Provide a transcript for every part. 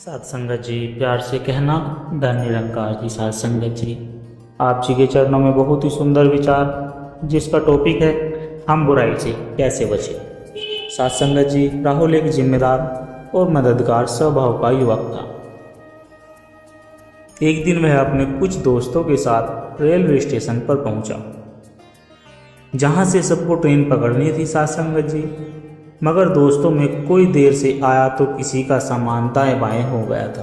साथ संगत जी, प्यार से कहना धन निरंकार जी। साथ संगत जी, आप जी के चरणों में बहुत ही सुंदर विचार, जिसका टॉपिक है हम बुराई से कैसे बचें। साथ संगत जी, राहुल एक जिम्मेदार और मददगार स्वभाव का युवक था। एक दिन वह अपने कुछ दोस्तों के साथ रेलवे स्टेशन पर पहुंचा, जहां से सबको ट्रेन पकड़नी थी। साथ संगत जी, मगर दोस्तों में कोई देर से आया तो किसी का सामान दाएं बाएं हो गया था।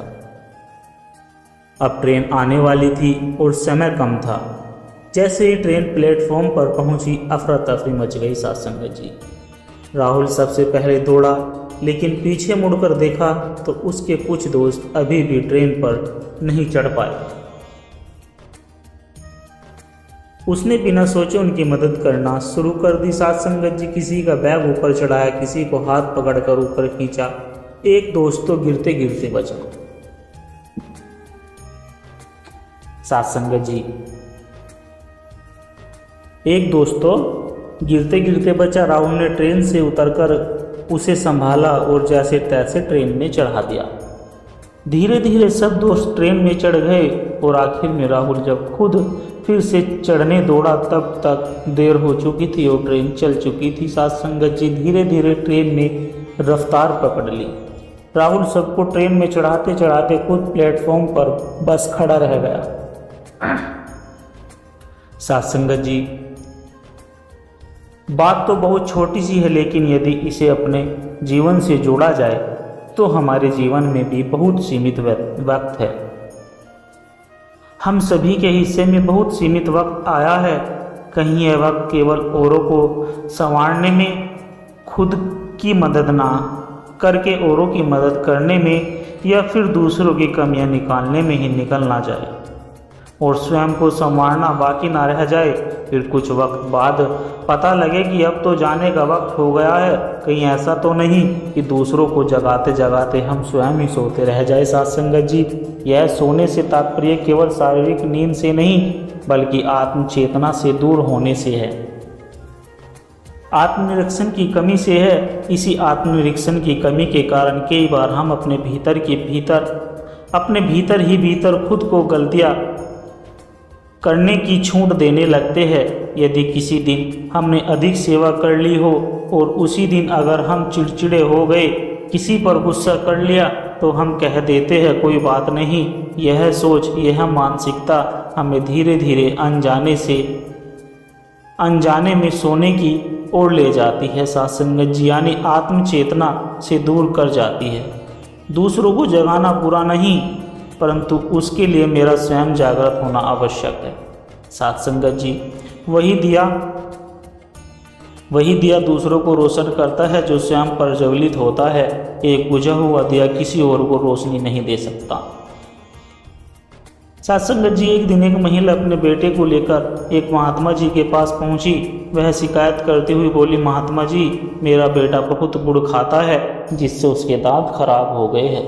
अब ट्रेन आने वाली थी और समय कम था। जैसे ही ट्रेन प्लेटफॉर्म पर पहुंची, अफरा तफरी मच गई। साथ संगत जी, राहुल सबसे पहले दौड़ा, लेकिन पीछे मुड़कर देखा तो उसके कुछ दोस्त अभी भी ट्रेन पर नहीं चढ़ पाए। उसने बिना सोचे उनकी मदद करना शुरू कर दी। साथ संगत जी, किसी का बैग ऊपर चढ़ाया, किसी को हाथ पकड़कर ऊपर खींचा। एक दोस्त तो गिरते गिरते बचा। साथ संगत जी, एक दोस्त तो गिरते गिरते बचा। राहुल ने ट्रेन से उतरकर उसे संभाला और जैसे तैसे ट्रेन में चढ़ा दिया। धीरे धीरे सब दोस्त ट्रेन में चढ़ गए और आखिर में राहुल जब खुद फिर से चढ़ने दौड़ा, तब तक देर हो चुकी थी और ट्रेन चल चुकी थी। साथ संगत जी, धीरे धीरे ट्रेन ने रफ्तार पकड़ ली। राहुल सबको ट्रेन में चढ़ाते चढ़ाते खुद प्लेटफॉर्म पर बस खड़ा रह गया। साथ संगत जी, बात तो बहुत छोटी सी है, लेकिन यदि इसे अपने जीवन से जोड़ा जाए तो हमारे जीवन में भी बहुत सीमित वक्त है। हम सभी के हिस्से में बहुत सीमित वक्त आया है। कहीं यह वक्त केवल औरों को संवारने में, खुद की मदद ना करके औरों की मदद करने में, या फिर दूसरों की कमियां निकालने में ही निकल ना जाए और स्वयं को संवारना बाकी ना रह जाए। फिर कुछ वक्त बाद पता लगे कि अब तो जाने का वक्त हो गया है। कहीं ऐसा तो नहीं कि दूसरों को जगाते जगाते हम स्वयं ही सोते रह जाए। साथ संगत जी, यह सोने से तात्पर्य केवल शारीरिक नींद से नहीं, बल्कि आत्म चेतना से दूर होने से है, आत्मनिरीक्षण की कमी से है। इसी आत्मनिरीक्षण की कमी के कारण कई बार हम अपने भीतर ही भीतर खुद को गलतियां करने की छूट देने लगते हैं। यदि किसी दिन हमने अधिक सेवा कर ली हो और उसी दिन अगर हम चिड़चिड़े हो गए, किसी पर गुस्सा कर लिया, तो हम कह देते हैं कोई बात नहीं। यह सोच, यह मानसिकता हमें धीरे धीरे अनजाने में सोने की ओर ले जाती है। साथ संगत जी, यानी आत्म चेतना से दूर कर जाती है। दूसरों को जगाना बुरा नहीं, परंतु उसके लिए मेरा स्वयं जागृत होना आवश्यक है। साथ संगत जी, वही दिया दूसरों को रोशन करता है जो स्वयं प्रज्वलित होता है। एक बुझा हुआ दिया किसी और को रोशनी नहीं दे सकता। साथ संगत जी, एक दिन एक महिला अपने बेटे को लेकर एक महात्मा जी के पास पहुंची। वह शिकायत करती हुई बोली, महात्मा जी, मेरा बेटा बहुत गुड़ खाता है, जिससे उसके दांत खराब हो गए हैं।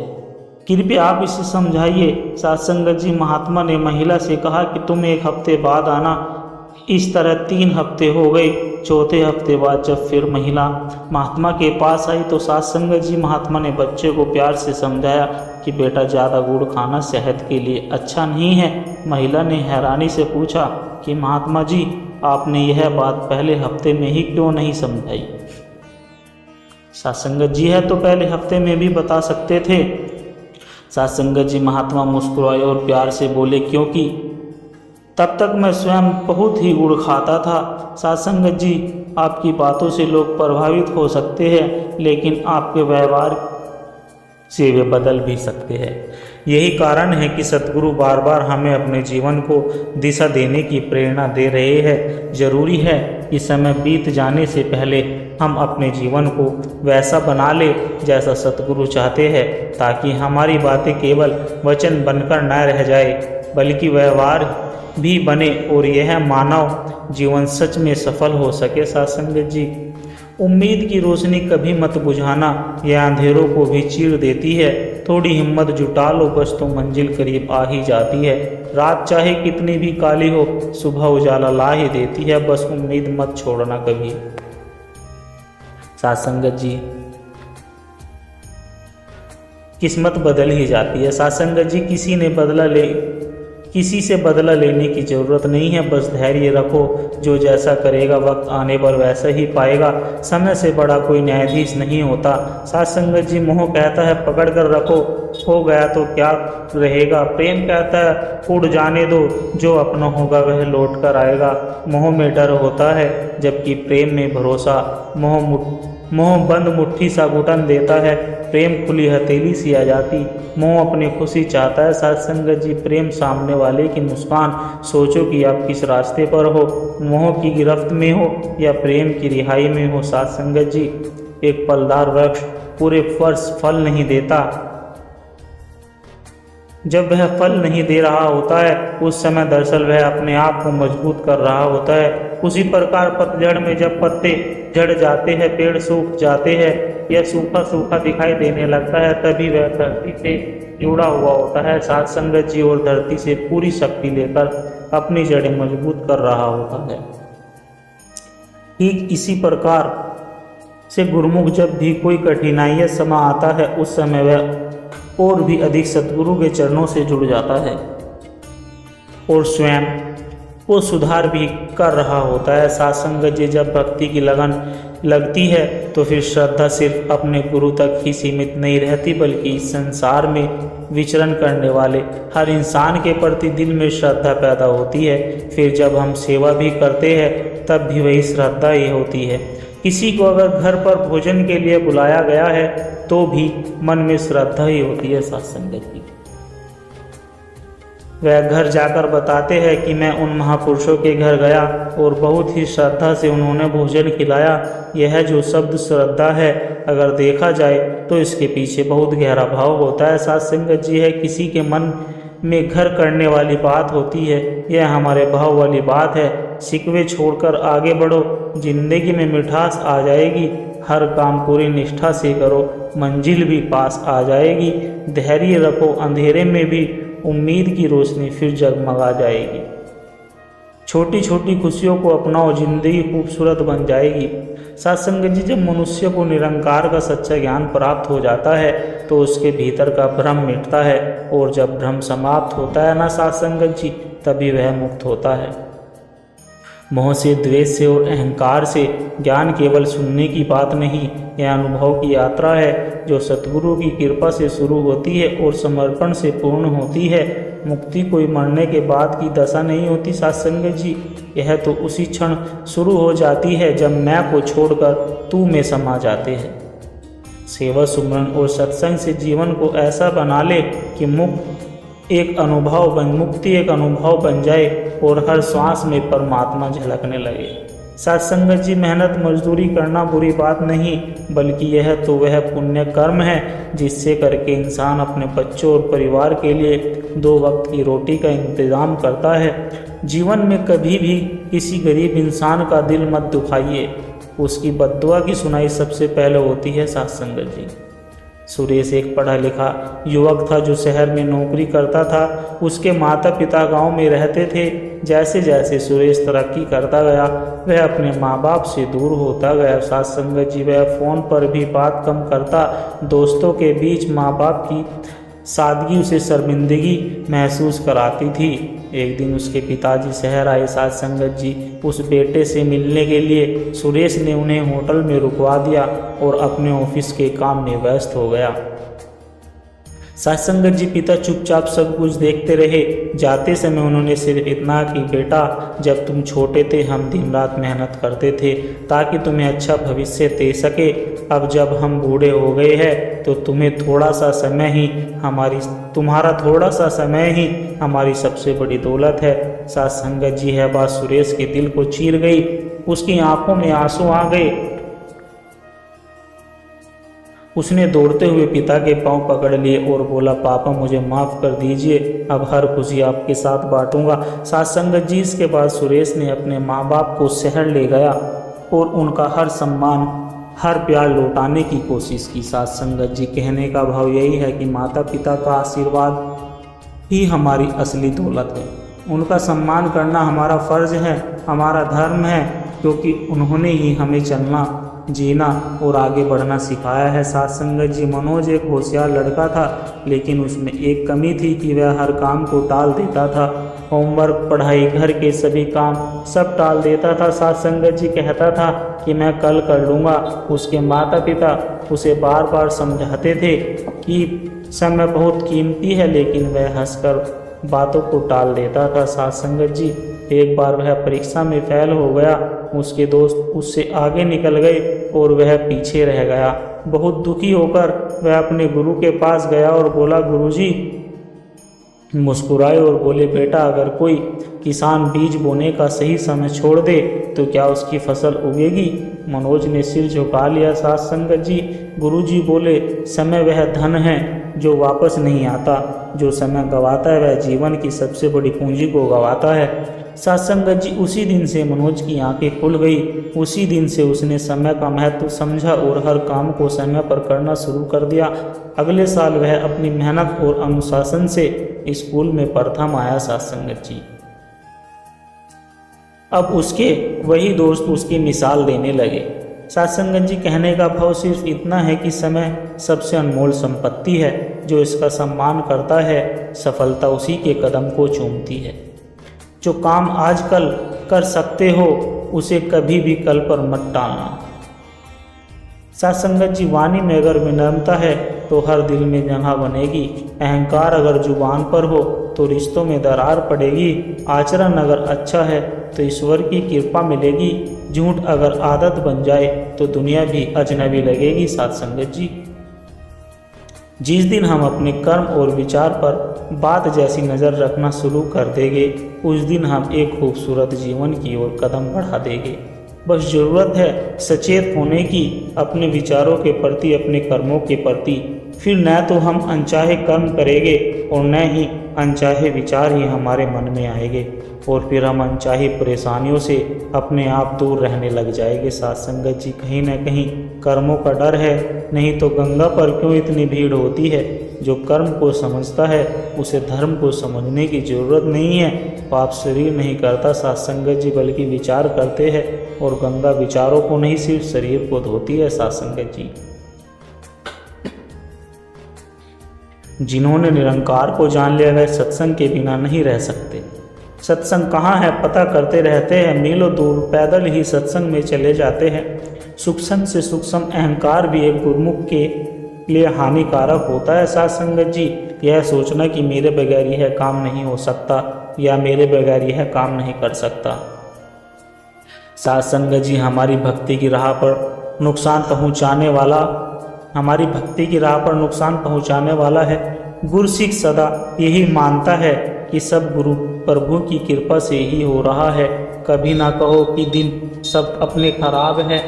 कृपया आप इसे समझाइए। साथ संगत जी, महात्मा ने महिला से कहा कि तुम एक हफ्ते बाद आना। इस तरह 3 हफ्ते हो गए। चौथे हफ्ते बाद जब फिर महिला महात्मा के पास आई तो साथ संगत जी, महात्मा ने बच्चे को प्यार से समझाया कि बेटा, ज़्यादा गुड़ खाना सेहत के लिए अच्छा नहीं है। महिला ने हैरानी से पूछा कि महात्मा जी, आपने यह बात पहले हफ्ते में ही क्यों नहीं समझाई? साथ संगत जी, है तो पहले हफ्ते में भी बता सकते थे। साथ संगत जी, महात्मा मुस्कुराए और प्यार से बोले, क्योंकि तब तक मैं स्वयं बहुत ही गुड़ खाता था। साथ संगत जी, आपकी बातों से लोग प्रभावित हो सकते हैं, लेकिन आपके व्यवहार से वे बदल भी सकते हैं। यही कारण है कि सतगुरु बार बार हमें अपने जीवन को दिशा देने की प्रेरणा दे रहे हैं। जरूरी है कि समय बीत जाने से पहले हम अपने जीवन को वैसा बना ले जैसा सतगुरु चाहते हैं, ताकि हमारी बातें केवल वचन बनकर न रह जाए, बल्कि व्यवहार भी बने और यह मानव जीवन सच में सफल हो सके। साथ संगत जी, उम्मीद की रोशनी कभी मत बुझाना, यह अंधेरों को भी चीर देती है। थोड़ी हिम्मत जुटा लो, बस तो मंजिल करीब आ ही जाती है। रात चाहे कितनी भी काली हो, सुबह उजाला ला ही देती है। बस उम्मीद मत छोड़ना कभी। साथ संगत जी, किस्मत बदल ही जाती है। साथ संगत जी, किसी से बदला लेने की ज़रूरत नहीं है, बस धैर्य रखो। जो जैसा करेगा वक्त आने पर वैसा ही पाएगा। समय से बड़ा कोई न्यायाधीश नहीं होता। साथ संगत जी, मोह कहता है पकड़ कर रखो, हो गया तो क्या रहेगा। प्रेम कहता है उड़ जाने दो, जो अपना होगा वह लौट कर आएगा। मोह में डर होता है, जबकि प्रेम में भरोसा। मोह बंद मुट्ठी सा घुटन देता है, प्रेम खुली हथेली सी आ जाती। मोह अपनी खुशी चाहता है। साथ संगत जी, प्रेम सामने वाले की मुस्कान। सोचो कि आप किस रास्ते पर हो, मोह की गिरफ्त में हो या प्रेम की रिहाई में हो। साथ संगत जी, एक फलदार वृक्ष पूरे वर्ष फल नहीं देता। जब वह फल नहीं दे रहा होता है उस समय दरअसल वह अपने आप को मजबूत कर रहा होता है। उसी प्रकार पतझड़ में जब पत्ते झड़ जाते हैं, पेड़ सूख जाते हैं या सूखा सूखा दिखाई देने लगता है, तभी वह धरती से जुड़ा हुआ होता है। साथ संगत जी, और धरती से पूरी शक्ति लेकर अपनी जड़ें मजबूत कर रहा होता है। ठीक इसी प्रकार से गुरुमुख जब भी कोई कठिनाई समा आता है उस समय वह और भी अधिक सतगुरु के चरणों से जुड़ जाता है और स्वयं वो सुधार भी कर रहा होता है। साथ संगत जी, जब भक्ति की लगन लगती है तो फिर श्रद्धा सिर्फ अपने गुरु तक ही सीमित नहीं रहती, बल्कि इस संसार में विचरण करने वाले हर इंसान के प्रति दिल में श्रद्धा पैदा होती है। फिर जब हम सेवा भी करते हैं तब भी वही श्रद्धा ही होती है। किसी को अगर घर पर भोजन के लिए बुलाया गया है तो भी मन में श्रद्धा ही होती है। साथ संगत की, वह घर जाकर बताते हैं कि मैं उन महापुरुषों के घर गया और बहुत ही श्रद्धा से उन्होंने भोजन खिलाया। यह जो शब्द श्रद्धा है, अगर देखा जाए तो इसके पीछे बहुत गहरा भाव होता है। साथ संगत जी, है किसी के मन में घर करने वाली बात होती है, यह हमारे भाव वाली बात है। शिकवे छोड़कर आगे बढ़ो, जिंदगी में मिठास आ जाएगी। हर काम पूरी निष्ठा से करो, मंजिल भी पास आ जाएगी। धैर्य रखो, अंधेरे में भी उम्मीद की रोशनी फिर जगमगा जाएगी। छोटी छोटी खुशियों को अपनाओ, जिंदगी खूबसूरत बन जाएगी। साथ संगत जी, जब मनुष्य को निरंकार का सच्चा ज्ञान प्राप्त हो जाता है तो उसके भीतर का भ्रम मिटता है, और जब भ्रम समाप्त होता है ना साथ संगत जी, तभी वह मुक्त होता है। मोह से, द्वेष से और अहंकार से ज्ञान केवल सुनने की बात नहीं, यह अनुभव की यात्रा है जो सतगुरु की कृपा से शुरू होती है और समर्पण से पूर्ण होती है। मुक्ति कोई मरने के बाद की दशा नहीं होती साथ संगत जी, यह तो उसी क्षण शुरू हो जाती है जब मैं को छोड़कर तू में समा जाते हैं। सेवा, सुमरन और सत्संग से जीवन को ऐसा बना ले कि मुक्ति एक अनुभव बन जाए और हर सांस में परमात्मा झलकने लगे। साथ संगत जी, मेहनत मजदूरी करना बुरी बात नहीं, बल्कि यह तो वह पुण्य कर्म है जिससे करके इंसान अपने बच्चों और परिवार के लिए 2 वक्त की रोटी का इंतजाम करता है। जीवन में कभी भी किसी गरीब इंसान का दिल मत दुखाइए, उसकी बद्दुआ की सुनाई सबसे पहले होती है साथ संगत जी। सुरेश एक पढ़ा लिखा युवक था जो शहर में नौकरी करता था। उसके माता पिता गांव में रहते थे। जैसे जैसे सुरेश तरक्की करता गया वह अपने माँ बाप से दूर होता गया। साथ संगत जी, वह फ़ोन पर भी बात कम करता। दोस्तों के बीच माँ बाप की सादगी उसे शर्मिंदगी महसूस कराती थी। एक दिन उसके पिताजी शहर आए साथ संगत जी। उस बेटे से मिलने के लिए सुरेश ने उन्हें होटल में रुकवा दिया और अपने ऑफिस के काम में व्यस्त हो गया। साथ संगत जी, पिता चुपचाप सब कुछ देखते रहे। जाते समय उन्होंने सिर्फ इतना कि बेटा, जब तुम छोटे थे हम दिन रात मेहनत करते थे ताकि तुम्हें अच्छा भविष्य दे सके। अब जब हम बूढ़े हो गए हैं तो तुम्हारा थोड़ा सा समय ही हमारी सबसे बड़ी दौलत है। साथ संगत जी, है बात सुरेश के दिल को चीर गई। उसकी आंखों में आंसू आ गए। उसने दौड़ते हुए पिता के पांव पकड़ लिए और बोला, पापा मुझे माफ़ कर दीजिए, अब हर खुशी आपके साथ बांटूंगा। साथ संगत जी, इसके बाद सुरेश ने अपने माँ बाप को शहर ले गया और उनका हर सम्मान, हर प्यार लौटाने की कोशिश की। साथ संगत जी, कहने का भाव यही है कि माता पिता का आशीर्वाद ही हमारी असली दौलत है। उनका सम्मान करना हमारा फ़र्ज़ है, हमारा धर्म है, क्योंकि उन्होंने ही हमें चलना जीना और आगे बढ़ना सिखाया है। साथ संगत जी, मनोज एक होशियार लड़का था, लेकिन उसमें एक कमी थी कि वह हर काम को टाल देता था। होमवर्क, पढ़ाई, घर के सभी काम सब टाल देता था। साथ संगत जी कहता था कि मैं कल कर लूँगा। उसके माता पिता उसे बार बार समझाते थे कि समय बहुत कीमती है, लेकिन वह हंसकर बातों को टाल देता था। साथ संगत जी, एक बार वह परीक्षा में फेल हो गया। उसके दोस्त उससे आगे निकल गए और वह पीछे रह गया। बहुत दुखी होकर वह अपने गुरु के पास गया और बोला, गुरुजी, मुस्कुराए और बोले, बेटा, अगर कोई किसान बीज बोने का सही समय छोड़ दे तो क्या उसकी फसल उगेगी? मनोज ने सिर झुका लिया। साथ संगत जी, गुरुजी बोले, समय वह धन है जो वापस नहीं आता। जो समय गंवाता है वह जीवन की सबसे बड़ी पूंजी को गंवाता है। साथ संगत जी, उसी दिन से मनोज की आंखें खुल गई। उसी दिन से उसने समय का महत्व समझा और हर काम को समय पर करना शुरू कर दिया। अगले साल वह अपनी मेहनत और अनुशासन से स्कूल में प्रथम आया। साथ संगत जी, अब उसके वही दोस्त उसकी मिसाल देने लगे। साथ संगत जी, कहने का भाव सिर्फ इतना है कि समय सबसे अनमोल संपत्ति है। जो इसका सम्मान करता है, सफलता उसी के कदम को चूमती है। जो काम आज कल कर सकते हो उसे कभी भी कल पर मत टालना। साथ संगत जी, वाणी में अगर विनम्रता है तो हर दिल में जगह बनेगी। अहंकार अगर जुबान पर हो तो रिश्तों में दरार पड़ेगी। आचरण अगर अच्छा है तो ईश्वर की कृपा मिलेगी। झूठ अगर आदत बन जाए तो दुनिया भी अजनबी लगेगी। साथ संगत जी, जिस दिन हम अपने कर्म और विचार पर बात जैसी नज़र रखना शुरू कर देंगे, उस दिन हम एक खूबसूरत जीवन की ओर कदम बढ़ा देंगे। बस ज़रूरत है सचेत होने की, अपने विचारों के प्रति, अपने कर्मों के प्रति। फिर न तो हम अनचाहे कर्म करेंगे और न ही अनचाहे विचार ही हमारे मन में आएंगे, और फिर हम अनचाही परेशानियों से अपने आप दूर रहने लग जाएंगे। साथ संगत जी, कहीं न कहीं कर्मों का डर है, नहीं तो गंगा पर क्यों इतनी भीड़ होती है। जो कर्म को समझता है उसे धर्म को समझने की जरूरत नहीं है। पाप शरीर नहीं करता साथ संगत जी, बल्कि विचार करते हैं, और गंगा विचारों को नहीं सिर्फ शरीर को धोती है। साथ संगत जी, जिन्होंने निरंकार को जान लिया वह सत्संग के बिना नहीं रह सकते। सत्संग कहाँ है पता करते रहते हैं, मीलों दूर पैदल ही सत्संग में चले जाते हैं। सूक्ष्म से सूक्ष्म अहंकार भी एक गुरुमुख के लिए हानिकारक होता है। साथ संगत जी, यह सोचना कि मेरे बगैर यह काम नहीं हो सकता या मेरे बगैर यह काम नहीं कर सकता। साथ संगत जी, हमारी भक्ति की राह पर नुकसान पहुंचाने वाला है। गुरसिख सदा यही मानता है कि सब गुरु प्रभु की कृपा से ही हो रहा है। कभी ना कहो कि दिन सब अपने खराब है।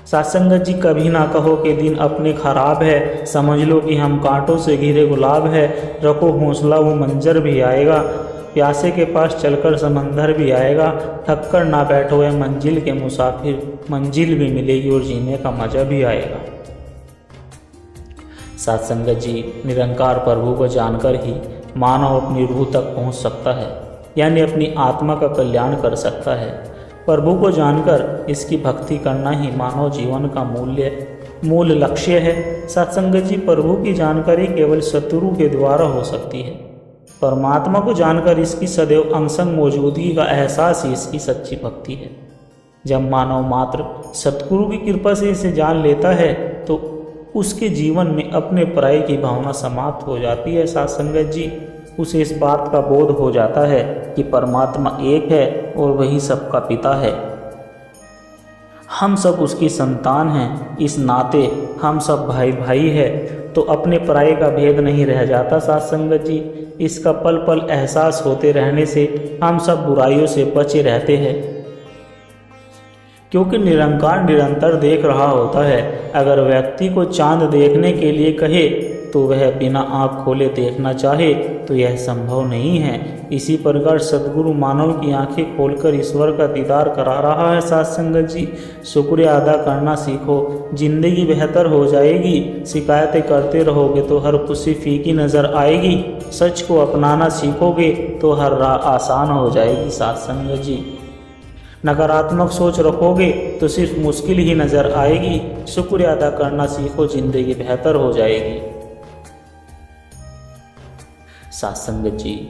साथ संगत जी, कभी ना कहो कि दिन अपने खराब है। समझ लो कि हम कांटों से घिरे गुलाब है। रखो हौसला, वो मंजर भी आएगा। प्यासे के पास चलकर समंदर भी आएगा। थक कर ना बैठो है मंजिल के मुसाफिर, मंजिल भी मिलेगी और जीने का मजा भी आएगा। साथ संगत जी, निरंकार प्रभु को जानकर ही मानव अपनी रूह तक पहुंच सकता है, यानी अपनी आत्मा का कल्याण कर सकता है। प्रभु को जानकर इसकी भक्ति करना ही मानव जीवन का मूल लक्ष्य है। साथ संगत जी, प्रभु की जानकारी केवल सतगुरु के द्वारा हो सकती है। परमात्मा को जानकर इसकी सदैव अंगसंग मौजूदगी का एहसास ही इसकी सच्ची भक्ति है। जब मानव मात्र सतगुरु की कृपा से इसे जान लेता है तो उसके जीवन में अपने पराई की भावना समाप्त हो जाती है। साथ संगत जी, उसे इस बात का बोध हो जाता है कि परमात्मा एक है और वही सबका पिता है। हम सब उसकी संतान हैं, इस नाते हम सब भाई भाई है, तो अपने पराये का भेद नहीं रह जाता। साथ संगत जी, इसका पल पल एहसास होते रहने से हम सब बुराइयों से बचे रहते हैं, क्योंकि निरंकार निरंतर देख रहा होता है। अगर व्यक्ति को चांद देखने के लिए कहे तो वह बिना आँख खोले देखना चाहे तो यह संभव नहीं है। इसी प्रकार सद्गुरु मानव की आंखें खोलकर ईश्वर का दीदार करा रहा है। साथ संगत जी, शुक्रिया अदा करना सीखो, जिंदगी बेहतर हो जाएगी। शिकायतें करते रहोगे तो हर खुशी फीकी नज़र आएगी। सच को अपनाना सीखोगे तो हर राह आसान हो जाएगी। साथ संगत जी, नकारात्मक सोच रखोगे तो सिर्फ मुश्किल ही नज़र आएगी। शुक्रिया अदा करना सीखो, जिंदगी बेहतर हो जाएगी। सत्संगत जी,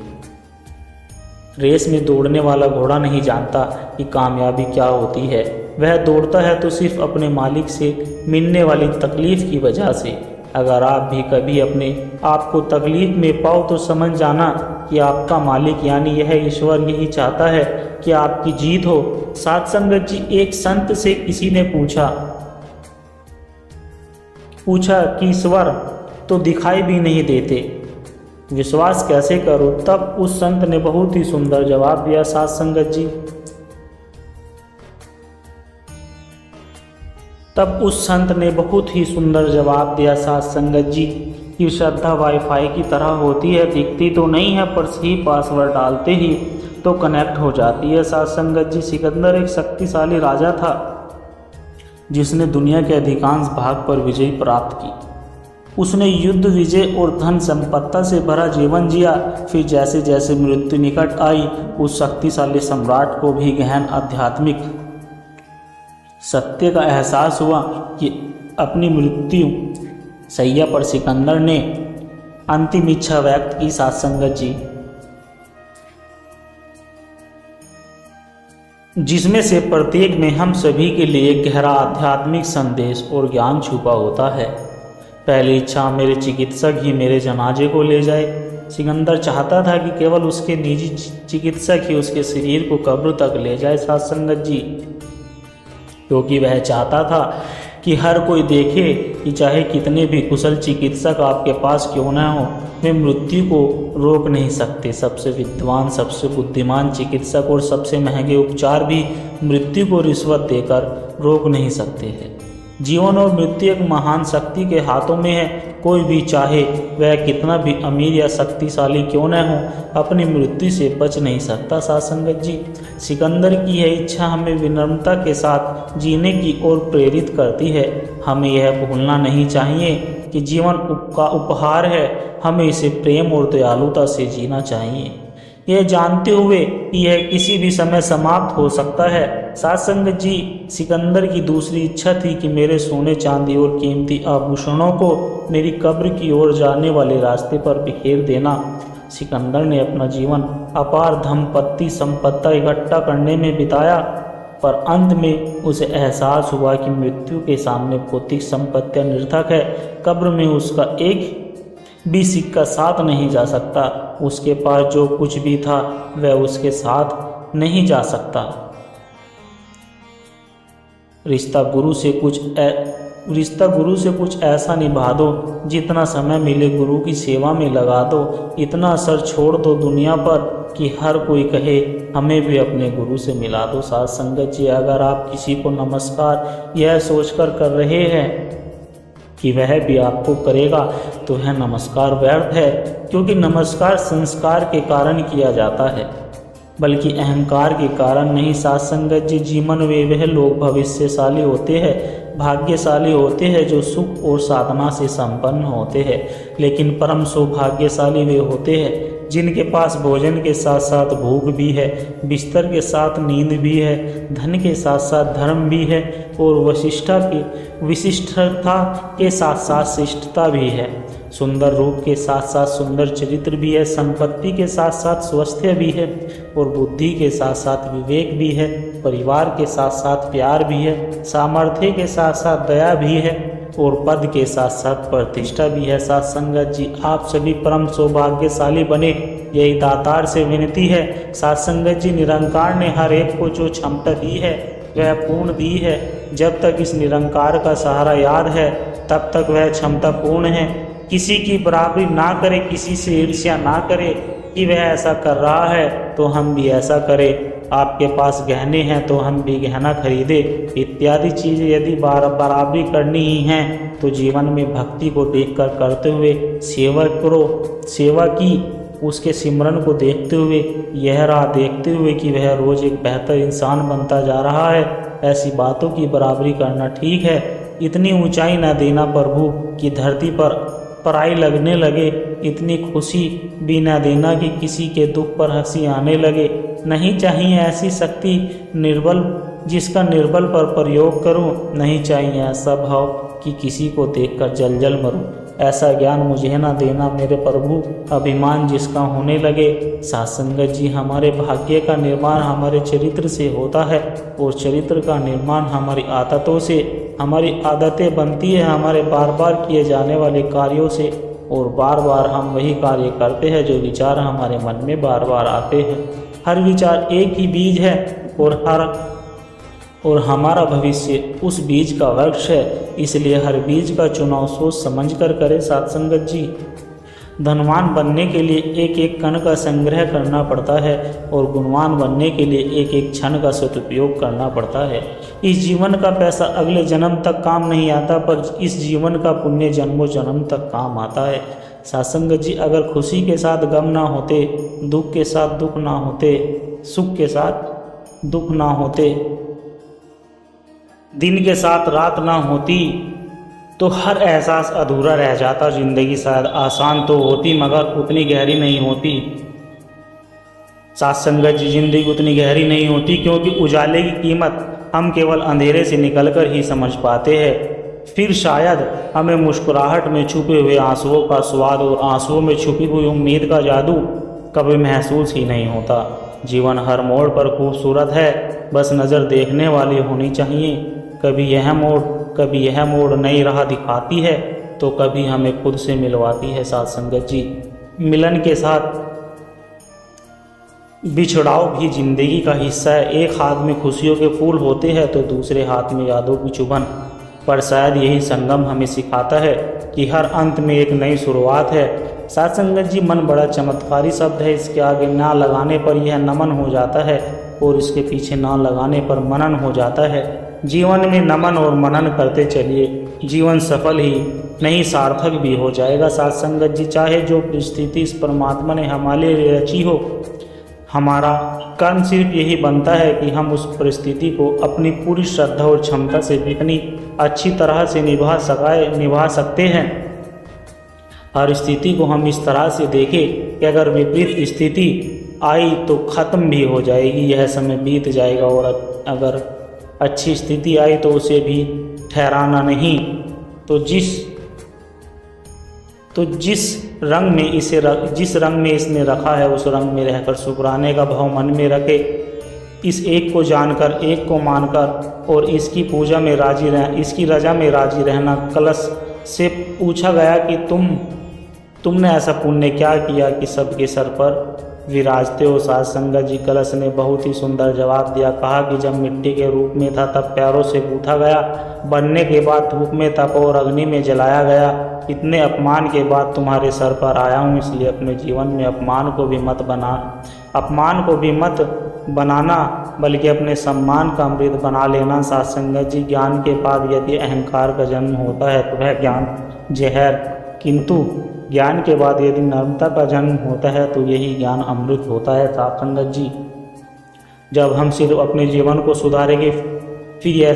रेस में दौड़ने वाला घोड़ा नहीं जानता कि कामयाबी क्या होती है। वह दौड़ता है तो सिर्फ अपने मालिक से मिलने वाली तकलीफ की वजह से। अगर आप भी कभी अपने आप को तकलीफ में पाओ तो समझ जाना कि आपका मालिक यानी यह ईश्वर यही चाहता है कि आपकी जीत हो। सत्संगत जी, एक संत से किसी ने पूछा कि ईश्वर तो दिखाई भी नहीं देते, विश्वास कैसे करूं? तब उस संत ने बहुत ही सुंदर जवाब दिया। सत्संगत जी, सत्संगत जी कि श्रद्धा वाईफाई की तरह होती है, दिखती तो नहीं है पर सही पासवर्ड डालते ही तो कनेक्ट हो जाती है। सत्संगत जी, सिकंदर एक शक्तिशाली राजा था जिसने दुनिया के अधिकांश भाग पर विजय प्राप्त की। उसने युद्ध, विजय और धन संपत्ति से भरा जीवन जिया। फिर जैसे जैसे मृत्यु निकट आई, उस शक्तिशाली सम्राट को भी गहन आध्यात्मिक सत्य का एहसास हुआ कि अपनी मृत्यु सैया पर सिकंदर ने अंतिम इच्छा व्यक्त की। सत्संगत जी, जिसमें से प्रत्येक में हम सभी के लिए गहरा आध्यात्मिक संदेश और ज्ञान छुपा होता है। पहली इच्छा, मेरे चिकित्सक ही मेरे जनाजे को ले जाए। सिकंदर चाहता था कि केवल उसके निजी चिकित्सक ही उसके शरीर को कब्र तक ले जाए। सत्संगत जी, क्योंकि वह चाहता था कि हर कोई देखे कि चाहे कितने भी कुशल चिकित्सक आपके पास क्यों न हो, वे मृत्यु को रोक नहीं सकते। सबसे विद्वान, सबसे बुद्धिमान चिकित्सक और सबसे महंगे उपचार भी मृत्यु को रिश्वत देकर रोक नहीं सकते हैं। जीवन और मृत्यु एक महान शक्ति के हाथों में है। कोई भी चाहे वह कितना भी अमीर या शक्तिशाली क्यों न हो, अपनी मृत्यु से बच नहीं सकता। सत्संगत जी, सिकंदर की यह इच्छा हमें विनम्रता के साथ जीने की ओर प्रेरित करती है। हमें यह भूलना नहीं चाहिए कि जीवन का उपहार है, हमें इसे प्रेम और दयालुता से जीना चाहिए, यह जानते हुए कि यह किसी भी समय समाप्त हो सकता है। सत्संगत जी, सिकंदर की दूसरी इच्छा थी कि मेरे सोने चांदी और कीमती आभूषणों को मेरी कब्र की ओर जाने वाले रास्ते पर बिखेर देना। सिकंदर ने अपना जीवन अपार धनपत्ति संपत्ति इकट्ठा करने में बिताया, पर अंत में उसे एहसास हुआ कि मृत्यु के सामने भौतिक संपत्तियां निरर्थक है। कब्र में उसका एक भी सिक्का साथ नहीं जा सकता। उसके पास जो कुछ भी था वह उसके साथ नहीं जा सकता। रिश्ता गुरु से कुछ ऐसा निभा दो, जितना समय मिले गुरु की सेवा में लगा दो। इतना असर छोड़ दो दुनिया पर कि हर कोई कहे हमें भी अपने गुरु से मिला दो। सत्संगत जी, अगर आप किसी को नमस्कार यह सोचकर कर रहे हैं कि वह भी आपको करेगा तो वह नमस्कार व्यर्थ है, क्योंकि नमस्कार संस्कार के कारण किया जाता है, बल्कि अहंकार के कारण नहीं। सत्संगत जी, जीवन में वह लोग भविष्यशाली होते हैं, भाग्यशाली होते हैं जो सुख और साधना से संपन्न होते हैं, लेकिन परम सौभाग्यशाली वे होते हैं जिनके पास भोजन के साथ साथ भूख भी है, बिस्तर के साथ नींद भी है, धन के साथ साथ धर्म भी है और विशिष्टता के साथ साथ शिष्टता भी है। सुंदर रूप के साथ साथ सुंदर चरित्र भी है, संपत्ति के साथ साथ स्वास्थ्य भी है और बुद्धि के साथ साथ विवेक भी है, परिवार के साथ साथ प्यार भी है, सामर्थ्य के साथ साथ दया भी है और पद के साथ साथ प्रतिष्ठा भी है। सत्संगत जी, आप सभी परम सौभाग्यशाली बने, यही दातार से विनती है। सत्संगत जी, निरंकार ने हर एक को जो क्षमता दी है वह पूर्ण दी है। जब तक इस निरंकार का सहारा याद है तब तक वह क्षमता पूर्ण है। किसी की बराबरी ना करे, किसी से ईर्ष्या ना करे कि वह ऐसा कर रहा है तो हम भी ऐसा करें, आपके पास गहने हैं तो हम भी गहना खरीदे, इत्यादि चीज़ें यदि बराबरी करनी ही हैं तो जीवन में भक्ति को देखकर करते हुए सेवा करो। सेवा की उसके सिमरन को देखते हुए, यह राह देखते हुए कि वह रोज़ एक बेहतर इंसान बनता जा रहा है। ऐसी बातों की बराबरी करना ठीक है, इतनी ऊंचाई न देना प्रभु कि धरती पर पराई लगने लगे। इतनी खुशी भी न देना कि किसी के दुख पर हंसी आने लगे। नहीं चाहिए ऐसी शक्ति निर्बल जिसका निर्बल पर प्रयोग करूं। नहीं चाहिए ऐसा भाव कि किसी को देखकर जल जल मरूं। ऐसा ज्ञान मुझे न देना मेरे प्रभु, अभिमान जिसका होने लगे। सासंगत जी, हमारे भाग्य का निर्माण हमारे चरित्र से होता है और चरित्र का निर्माण हमारी आदतों से। हमारी आदतें बनती है हमारे बार बार किए जाने वाले कार्यों से, और बार बार हम वही कार्य करते हैं जो विचार हमारे मन में बार बार आते हैं। हर विचार एक ही बीज है और हमारा भविष्य उस बीज का वृक्ष है। इसलिए हर बीज का चुनाव सोच समझ कर करें सत्संगत जी। धनवान बनने के लिए एक एक कण का संग्रह करना पड़ता है और गुणवान बनने के लिए एक एक क्षण का सदुपयोग करना पड़ता है। इस जीवन का पैसा अगले जन्म तक काम नहीं आता, पर इस जीवन का पुण्य जन्मों जन्म तक काम आता है। सत्संगत जी, अगर खुशी के साथ गम ना होते, दुख के साथ दुख ना होते, सुख के साथ दुख ना होते, दिन के साथ रात ना होती, तो हर एहसास अधूरा रह जाता। जिंदगी शायद आसान तो होती मगर उतनी गहरी नहीं होती। सत्संगत जी, जिंदगी उतनी गहरी नहीं होती क्योंकि उजाले की कीमत हम केवल अंधेरे से निकलकर ही समझ पाते हैं। फिर शायद हमें मुस्कुराहट में छुपे हुए आंसुओं का स्वाद और आंसुओं में छुपी हुई उम्मीद का जादू कभी महसूस ही नहीं होता। जीवन हर मोड़ पर खूबसूरत है, बस नज़र देखने वाली होनी चाहिए। कभी यह मोड़ नई राह दिखाती है तो कभी हमें खुद से मिलवाती है। सत्संगत जी, मिलन के साथ बिछड़ाव भी जिंदगी का हिस्सा है। एक हाथ में खुशियों के फूल होते हैं तो दूसरे हाथ में यादों की चुभन, पर शायद यही संगम हमें सिखाता है कि हर अंत में एक नई शुरुआत है। सत्संगत जी, मन बड़ा चमत्कारी शब्द है। इसके आगे ना लगाने पर यह नमन हो जाता है और इसके पीछे ना लगाने पर मनन हो जाता है। जीवन में नमन और मनन करते चलिए, जीवन सफल ही नहीं सार्थक भी हो जाएगा। सत्संगत जी, चाहे जो परिस्थिति इस परमात्मा ने हमारे लिए रची हो, हमारा कर्म सिर्फ यही बनता है कि हम उस परिस्थिति को अपनी पूरी श्रद्धा और क्षमता से जितनी अच्छी तरह से निभा सकते हैं। हर स्थिति को हम इस तरह से देखें कि अगर विपरीत स्थिति आई तो ख़त्म भी हो जाएगी, यह समय बीत जाएगा, और अगर अच्छी स्थिति आई तो उसे भी ठहराना नहीं। तो जिस रंग में इसने रखा है उस रंग में रहकर शुक्राने का भाव मन में रखे। इस एक को जानकर, एक को मानकर और इसकी रजा में राजी रहना। कलश से पूछा गया कि तुमने ऐसा पुण्य क्या किया कि सबके सर पर विराजते हो। सत्संगत जी, कलश ने बहुत ही सुंदर जवाब दिया। कहा कि जब मिट्टी के रूप में था तब पैरों से गूंथा गया, बनने के बाद धूप में तप और अग्नि में जलाया गया। इतने अपमान के बाद तुम्हारे सर पर आया हूँ, इसलिए अपने जीवन में अपमान को भी मत बनाना बल्कि अपने सम्मान का अमृत बना लेना। सत्संगत जी, ज्ञान के बाद यदि अहंकार का जन्म होता है तो वह ज्ञान जहर, किंतु ज्ञान के बाद यदि नम्रता का जन्म होता है तो यही ज्ञान अमृत होता है। सत्संगत जी, जब हम सिर्फ अपने जीवन को सुधारेंगे फिर यह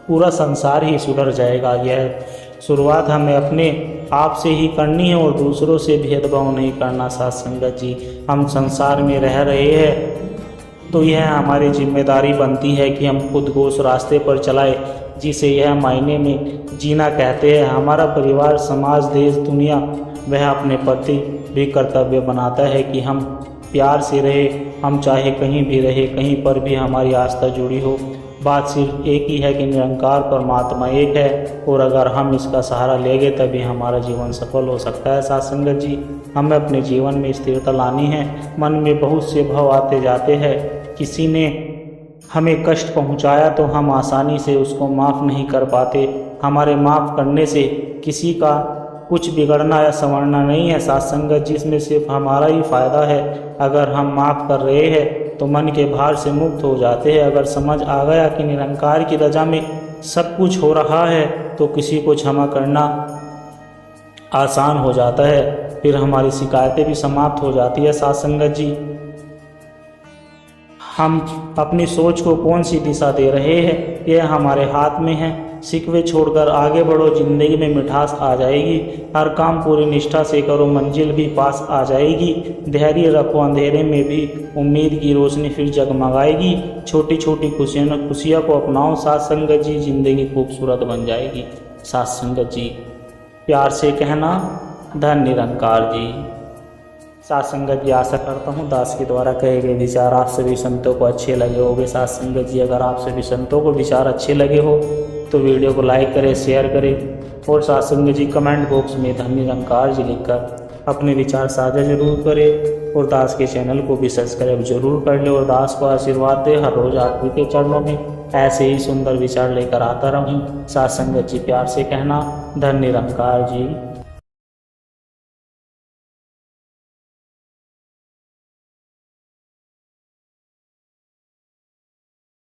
पूरा संसार ही सुधर जाएगा। यह शुरुआत हमें अपने आप से ही करनी है और दूसरों से भेदभाव नहीं करना। सत्संगत जी, हम संसार में रह रहे हैं तो यह हमारी जिम्मेदारी बनती है कि हम खुद को उस रास्ते पर चलाएं जिसे यह मायने में जीना कहते हैं। हमारा परिवार, समाज, देश, दुनिया वह अपने प्रति भी कर्तव्य बनाता है कि हम प्यार से रहे। हम चाहे कहीं भी रहे, कहीं पर भी हमारी आस्था जुड़ी हो। बात सिर्फ एक ही है कि निरंकार परमात्मा एक है और अगर हम इसका सहारा लेंगे तभी हमारा जीवन सफल हो सकता है। सत्संगत जी, हमें अपने जीवन में स्थिरता लानी है। मन में बहुत से भाव आते जाते हैं। किसी ने हमें कष्ट पहुंचाया तो हम आसानी से उसको माफ़ नहीं कर पाते। हमारे माफ़ करने से किसी का कुछ बिगड़ना या संवरना नहीं है। सत्संगत जिसमें सिर्फ हमारा ही फ़ायदा है। अगर हम माफ़ कर रहे हैं तो मन के भार से मुक्त हो जाते हैं। अगर समझ आ गया कि निरंकार की रजा में सब कुछ हो रहा है तो किसी को क्षमा करना आसान हो जाता है। फिर हमारी शिकायतें भी समाप्त हो जाती है। सत्संगत जी, हम अपनी सोच को कौन सी दिशा दे रहे हैं यह हमारे हाथ में है। शिकवे छोड़कर आगे बढ़ो, जिंदगी में मिठास आ जाएगी। हर काम पूरी निष्ठा से करो, मंजिल भी पास आ जाएगी। धैर्य रखो, अंधेरे में भी उम्मीद की रोशनी फिर जगमगाएगी। छोटी छोटी खुशियों को अपनाओ, साथ संगत जी, जिंदगी खूबसूरत बन जाएगी। साथ संगत जी, प्यार से कहना, धन निरंकार जी। साथ संगत जी, आशा करता हूँ दास के द्वारा कहे गए विचार आप सभी संतों को अच्छे लगे होंगे। साथ संगत जी, अगर आप सभी संतों को विचार अच्छे लगे हो तो वीडियो को लाइक करें, शेयर करें और साथ संगत जी कमेंट बॉक्स में धन निरंकार जी लिखकर अपने विचार साझा जरूर करें और दास के चैनल को भी सब्सक्राइब जरूर कर ले और दास को आशीर्वाद दे। हर रोज आरती के चरणों में ऐसे ही सुंदर विचार लेकर आता रहूं। साथ संगत जी, प्यार से कहना, धन निरंकार जी।